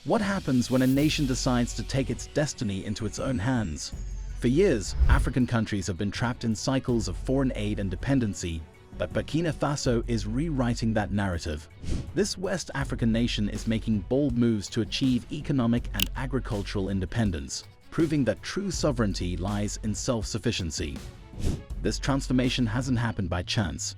What happens when a nation decides to take its destiny into its own hands? For years, African countries have been trapped in cycles of foreign aid and dependency, but Burkina Faso is rewriting that narrative. This West African nation is making bold moves to achieve economic and agricultural independence, proving that true sovereignty lies in self-sufficiency. This transformation hasn't happened by chance.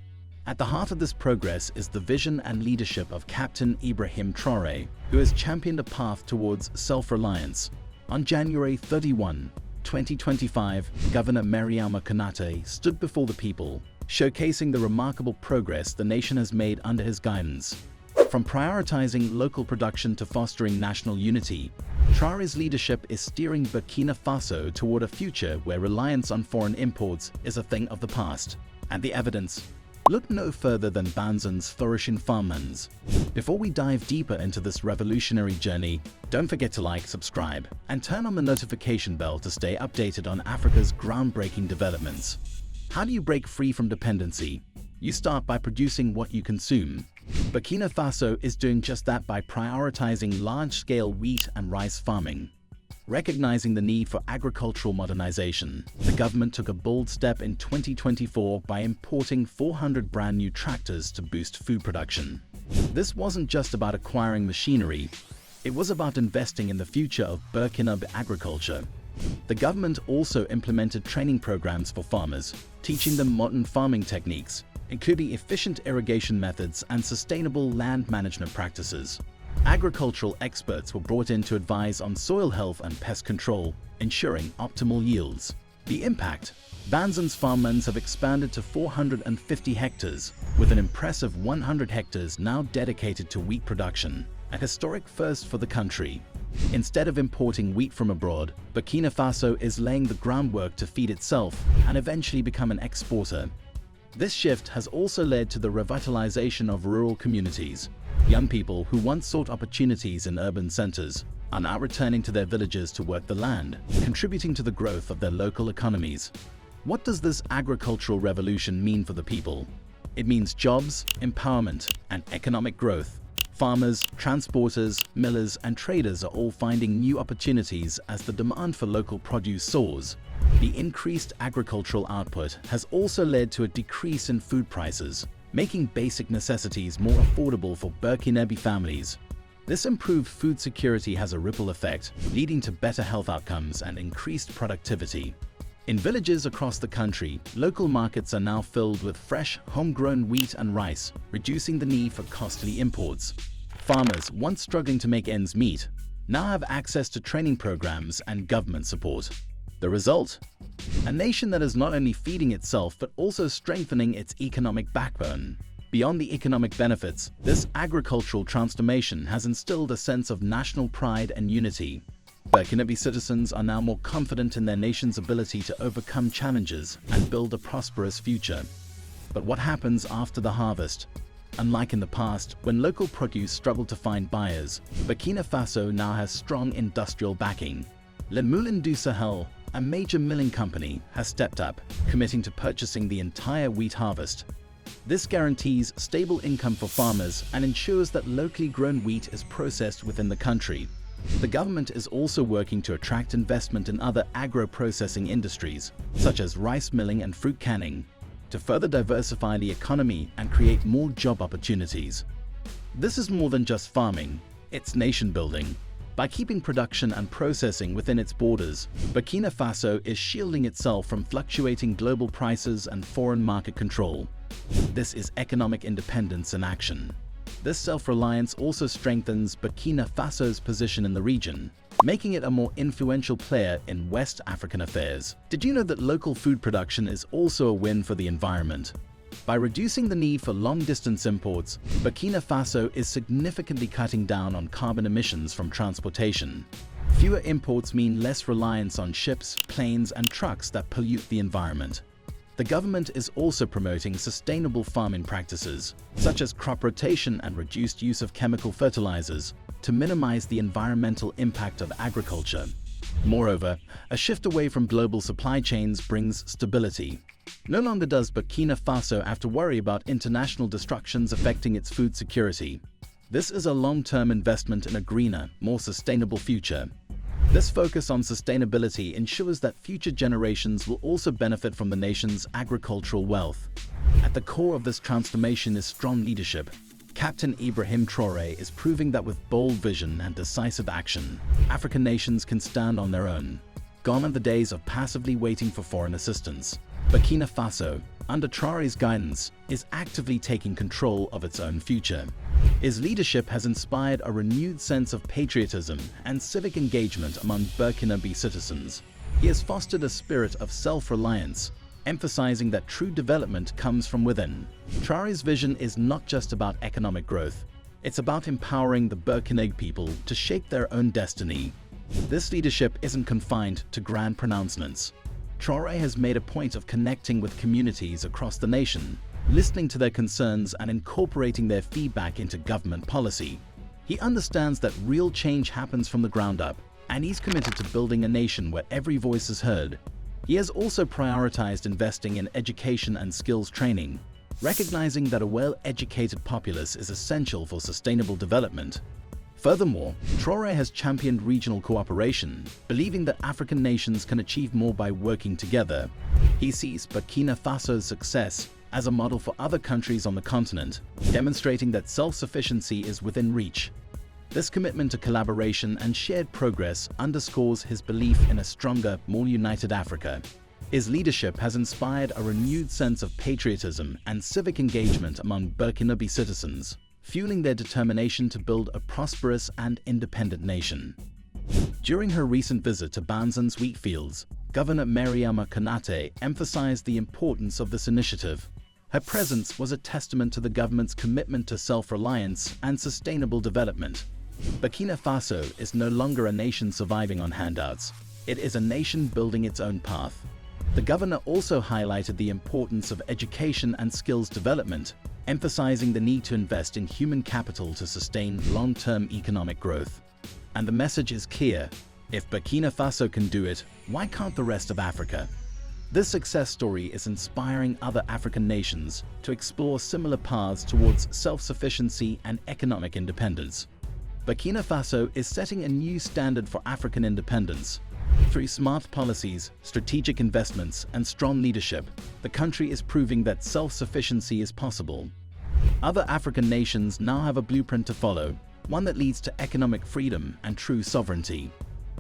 At the heart of this progress is the vision and leadership of Captain Ibrahim Traoré, who has championed a path towards self-reliance. On January 31, 2025, Governor Mariama Konate stood before the people, showcasing the remarkable progress the nation has made under his guidance. From prioritizing local production to fostering national unity, Traoré's leadership is steering Burkina Faso toward a future where reliance on foreign imports is a thing of the past. And the evidence? Look no further than Banzen's flourishing farmlands. Before we dive deeper into this revolutionary journey, don't forget to like, subscribe, and turn on the notification bell to stay updated on Africa's groundbreaking developments. How do you break free from dependency? You start by producing what you consume. Burkina Faso is doing just that by prioritizing large-scale wheat and rice farming. Recognizing the need for agricultural modernization, the government took a bold step in 2024 by importing 400 brand new tractors to boost food production. This wasn't just about acquiring machinery, it was about investing in the future of Burkina agriculture. The government also implemented training programs for farmers, teaching them modern farming techniques, including efficient irrigation methods and sustainable land management practices. Agricultural experts were brought in to advise on soil health and pest control, ensuring optimal yields. The impact? Banzen's farmlands have expanded to 450 hectares, with an impressive 100 hectares now dedicated to wheat production, a historic first for the country. Instead of importing wheat from abroad, Burkina Faso is laying the groundwork to feed itself and eventually become an exporter. This shift has also led to the revitalization of rural communities. Young people who once sought opportunities in urban centers are now returning to their villages to work the land, contributing to the growth of their local economies. What does this agricultural revolution mean for the people? It means jobs, empowerment, and economic growth. Farmers, transporters, millers, and traders are all finding new opportunities as the demand for local produce soars. The increased agricultural output has also led to a decrease in food prices, making basic necessities more affordable for Burkinabe families. This improved food security has a ripple effect, leading to better health outcomes and increased productivity. In villages across the country, local markets are now filled with fresh, homegrown wheat and rice, reducing the need for costly imports. Farmers, once struggling to make ends meet, now have access to training programs and government support. The result? A nation that is not only feeding itself but also strengthening its economic backbone. Beyond the economic benefits, this agricultural transformation has instilled a sense of national pride and unity. Burkinabe citizens are now more confident in their nation's ability to overcome challenges and build a prosperous future. But what happens after the harvest? Unlike in the past, when local produce struggled to find buyers, Burkina Faso now has strong industrial backing. Le Moulin du Sahel, a major milling company, has stepped up, committing to purchasing the entire wheat harvest. This guarantees stable income for farmers and ensures that locally grown wheat is processed within the country. The government is also working to attract investment in other agro-processing industries, such as rice milling and fruit canning, to further diversify the economy and create more job opportunities. This is more than just farming, it's nation building. By keeping production and processing within its borders, Burkina Faso is shielding itself from fluctuating global prices and foreign market control. This is economic independence in action. This self-reliance also strengthens Burkina Faso's position in the region, making it a more influential player in West African affairs. Did you know that local food production is also a win for the environment? By reducing the need for long-distance imports, Burkina Faso is significantly cutting down on carbon emissions from transportation. Fewer imports mean less reliance on ships, planes, and trucks that pollute the environment. The government is also promoting sustainable farming practices, such as crop rotation and reduced use of chemical fertilizers, to minimize the environmental impact of agriculture. Moreover, a shift away from global supply chains brings stability. No longer does Burkina Faso have to worry about international disruptions affecting its food security. This is a long-term investment in a greener, more sustainable future. This focus on sustainability ensures that future generations will also benefit from the nation's agricultural wealth. At the core of this transformation is strong leadership. Captain Ibrahim Traoré is proving that with bold vision and decisive action, African nations can stand on their own. Gone are the days of passively waiting for foreign assistance. Burkina Faso, under Traoré's guidance, is actively taking control of its own future. His leadership has inspired a renewed sense of patriotism and civic engagement among Burkinabe citizens. He has fostered a spirit of self-reliance, emphasizing that true development comes from within. Traoré's vision is not just about economic growth. It's about empowering the Burkinabe people to shape their own destiny. This leadership isn't confined to grand pronouncements. Traoré has made a point of connecting with communities across the nation, listening to their concerns and incorporating their feedback into government policy. He understands that real change happens from the ground up, and he's committed to building a nation where every voice is heard. He has also prioritized investing in education and skills training, recognizing that a well-educated populace is essential for sustainable development. Furthermore, Traoré has championed regional cooperation, believing that African nations can achieve more by working together. He sees Burkina Faso's success as a model for other countries on the continent, demonstrating that self-sufficiency is within reach. This commitment to collaboration and shared progress underscores his belief in a stronger, more united Africa. His leadership has inspired a renewed sense of patriotism and civic engagement among Burkinabe citizens, fueling their determination to build a prosperous and independent nation. During her recent visit to Banzan's wheat fields, Governor Mariama Konate emphasized the importance of this initiative. Her presence was a testament to the government's commitment to self-reliance and sustainable development. Burkina Faso is no longer a nation surviving on handouts. It is a nation building its own path. The governor also highlighted the importance of education and skills development, emphasizing the need to invest in human capital to sustain long-term economic growth. And the message is clear: if Burkina Faso can do it, why can't the rest of Africa? This success story is inspiring other African nations to explore similar paths towards self-sufficiency and economic independence. Burkina Faso is setting a new standard for African independence. Through smart policies, strategic investments, and strong leadership, the country is proving that self-sufficiency is possible. Other African nations now have a blueprint to follow, one that leads to economic freedom and true sovereignty.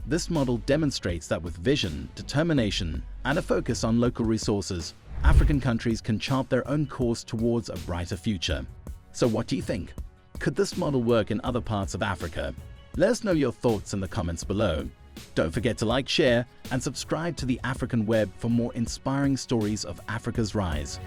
This model demonstrates that with vision, determination, and a focus on local resources, African countries can chart their own course towards a brighter future. So what do you think? Could this model work in other parts of Africa? Let us know your thoughts in the comments below. Don't forget to like, share, and subscribe to the African Web for more inspiring stories of Africa's rise.